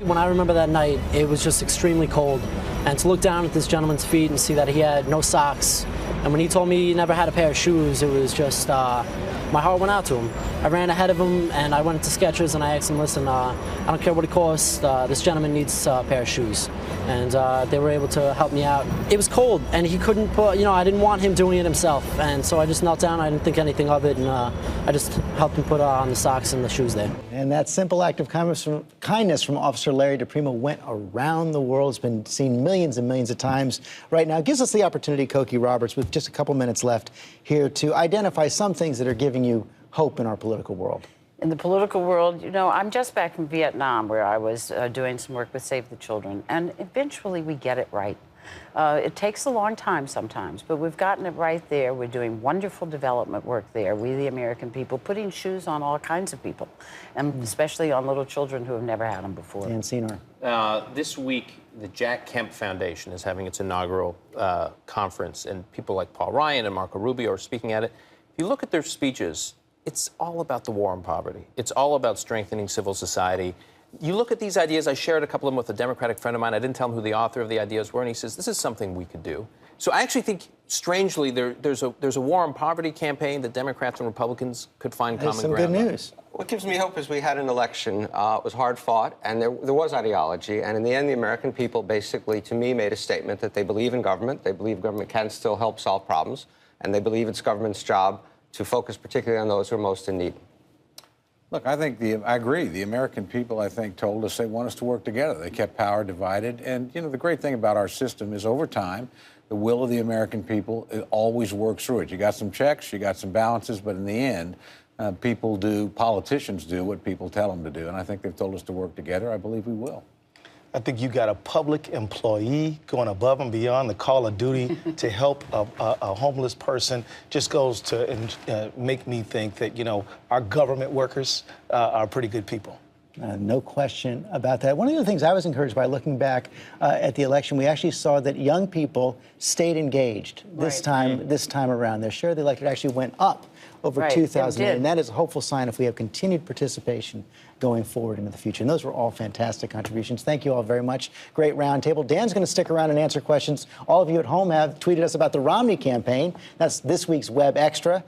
When I remember that night, it was just extremely cold. And to look down at this gentleman's feet and see that he had no socks, and when he told me he never had a pair of shoes, it was just, my heart went out to him. I ran ahead of him and I went to Skechers and I asked him, listen, I don't care what it costs, this gentleman needs a pair of shoes. And they were able to help me out. It was cold and he couldn't put, I didn't want him doing it himself. And so I just knelt down, I didn't think anything of it, and I just helped him put on the socks and the shoes there. And that simple act of kindness from Officer Larry DePrimo went around the world. It's been seen millions and millions of times right now. It gives us the opportunity, Cokie Roberts, with just a couple minutes left here, to identify some things that are giving you hope in our political world. In the political world, I'm just back from Vietnam, where I was doing some work with Save the Children, and eventually we get it right. It takes a long time sometimes, but we've gotten it right there. We're doing wonderful development work there, we the American people, putting shoes on all kinds of people, and especially on little children who have never had them before. And Senor. This week, the Jack Kemp Foundation is having its inaugural conference, and people like Paul Ryan and Marco Rubio are speaking at it. If you look at their speeches, it's all about the war on poverty. It's all about strengthening civil society. You look at these ideas, I shared a couple of them with a Democratic friend of mine. I didn't tell him who the author of the ideas were, and he says, this is something we could do. So I actually think, strangely, there's a war on poverty campaign that Democrats and Republicans could find common ground on. Some good news. What gives me hope is we had an election. It was hard fought, and there was ideology. And in the end, the American people basically, to me, made a statement that they believe in government. They believe government can still help solve problems. And they believe it's government's job to focus particularly on those who are most in need. Look, I agree. The American people, I think, told us they want us to work together. They kept power divided. And, the great thing about our system is over time, the will of the American people, it always works through it. You got some checks, you got some balances, but in the end, politicians do what people tell them to do. And I think they've told us to work together. I believe we will. I think you got a public employee going above and beyond the call of duty to help a homeless person. Just goes to make me think that, our government workers are pretty good people. No question about that. One of the things I was encouraged by looking back at the election, we actually saw that young people stayed engaged this time around. Their share of the electorate actually went up over 2008, and that is a hopeful sign if we have continued participation going forward into the future. And those were all fantastic contributions. Thank you all very much. Great roundtable. Dan's going to stick around and answer questions all of you at home have tweeted us about the Romney campaign. That's this week's Web Extra.